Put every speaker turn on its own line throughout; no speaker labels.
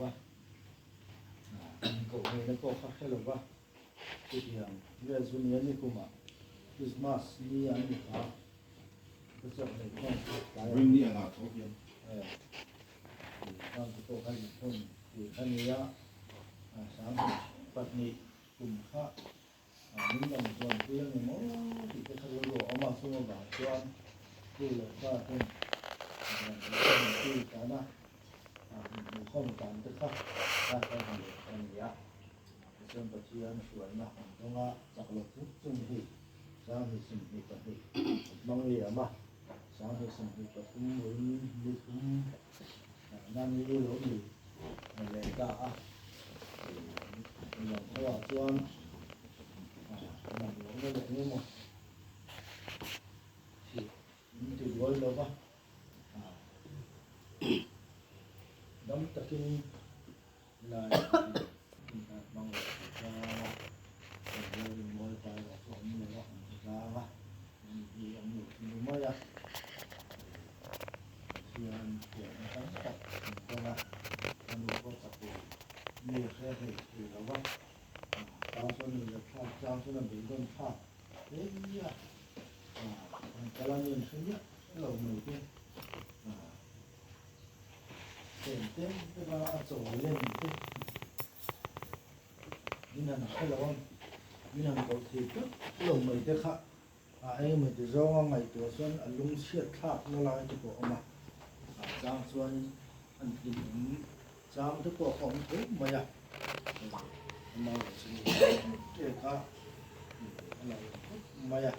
quá cậu này nó có khác hay là quá thì bây giờ Junior này cũng mà Christmas đi ăn được hả cái chỗ này không
Bring đi ăn à thôi kìa
đang cái tổ hay không thì anh ấy sáng bật nhị cùng khác những đồng tuần kia người mẫu thì cái thằng đồ ông mà xung vào cho anh thì là qua thêm thì cái đó mình không cảm thấy khác ra cái gì anh ấy xem bật chi anh sửa nó trong á giặc lộc rất chung thì sáng thì sinh thì bật thì mong lìa mà sáng thì sinh thì bật cũng muốn đi cũng nam đi lỗ gì mình lấy cả mình làm theo cho anh mình lỗ nó được như một thì từ đôi đâu ba đóng tất kinh là mong cho mình mua vài loại phẩm này đó ra ba vì ông được mình mới ra thì anh chuyển nó sáng tập cho là anh được có tập nhiều xe thì nó vắt cao số mình được phát cao số là bị đơn phát thế cái là nhìn thứ nhất cái đầu đầu tiên tên cái ba trổ lên cái như là cái lồng như là một thì trước cái lồng mấy cái khác anh mình thì do ngày tuổi xuân anh lung siết khác nó lại cái bộ mà giang xuân anh tìm giang cái bộ không thấy mà ya mà chỉ cái khác mà ya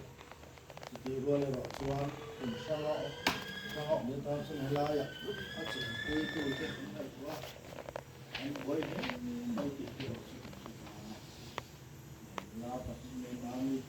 thì vừa là bảo xuân cùng sao họ đến tao xuân là ya anh chỉ tôi cái này quá anh quay mấy cái kiểu là tập mình làm như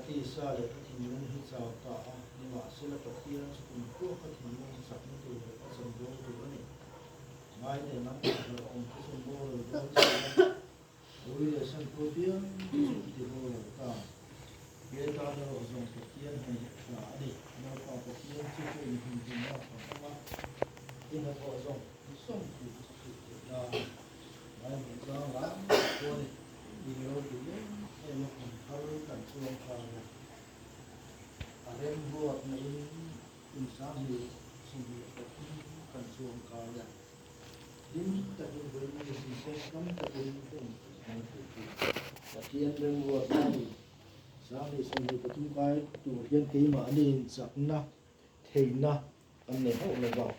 thì sao để các thành viên hít vào cả nhưng mà sẽ là các kia cũng có các thành viên sắp đến từ các sân đấu từ đó này mai để nắm được ông cái sân đấu rồi đó đối với sân đấu tiếng thì vô là cả kia ta nó dùng các kia này cả đi nó có các kia chưa có hình hình nào cả các thì nó có dùng xong thì là mai mình cho lắm thôi thì nó thì em nó cũng thâu cảnh xuông vào em vua này in sáng thì sinh hoạt cảnh xuông cao ya đến tại vì với những gì sẽ cấm tại vì cái thiên bên vua này sáng thì sinh hoạt chúng cái chủ thiên ký mà nên sẵn na thì na anh này hậu là vào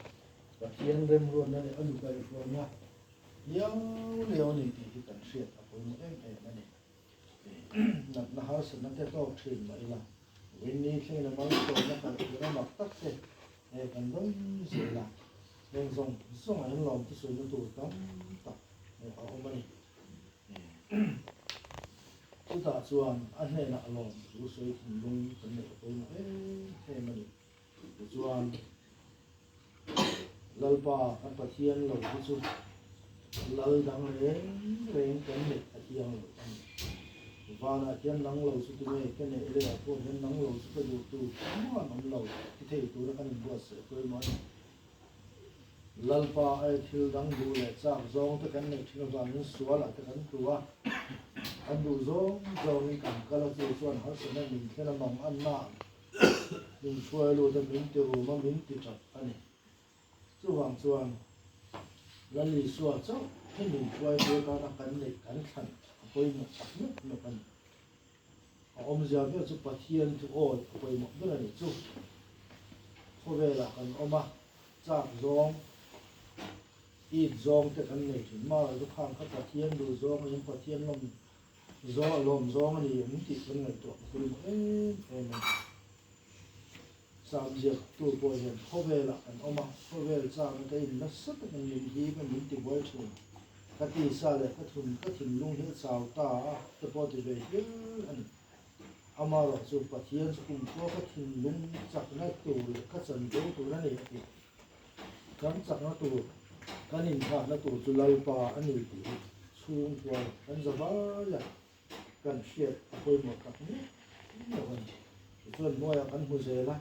và thiên bên vua này anh cái vua nha liều này thì cảnh xuyên ở với những em này là họ sẽ nó theo câu chuyện vậy là bên đi khi là máu rồi nó phải nó mặc tắc thế để cần đúng gì là nên dùng anh lòng cái sự nó tụt tóm tập để họ không đi chúng ta xuân anh này là lòng cái sự thành công cái này tôi nói thế mà xuân lâu ba anh phải thiên lòng cái sự lâu đang lên cái này phải thiên và là thiên nắng lâu số tuổi cái này là cô thiên nắng lâu số tuổi mà nắng lâu cái thầy tuổi nó ăn bữa sữa tôi nói lalpa ai thiêu đắng đủ lại sao giống tới cái này thiêu vào những xóa lại cái hắn tua anh đủ gió mình cảm cái là gì xuân hết sự này mình cái là mỏng ăn nặng mình xuôi luôn thì mình tiêu mà mình tiêu chặt anh này chú hoàng xuân là lì xuân cháu khi mình xuôi tiêu ta đang cắn này cắn khăn quay một tắc nước nó cắn ông già biết chụp bát thiên chụp ôi quay một cái này chú thôi về là cần ông à chặt gió ít gió cái cắn này thì mà lúc hàng các bát thiên đủ gió những bát thiên lồng gió lồm gió này những thịt bên này tụi tôi em sam diệt tôi bồi hiện khó về là anh ông khó về là sao cái nó rất là nhiều gì mà những tiếng bồi thường cái gì sao lại cái thùng lung hết sao ta cái bồi thì về chứ anh ông mà rồi chụp phát hiện cùng có cái thùng lung chặt ngay tủ cái sân chỗ tủ này thì cắm chặt nó tủ cái nhìn thẳng nó tủ tủ lai pa anh ấy thì xuống qua anh giờ bao giờ cần share quay một cặp nhé, phần mua là cần mua gì là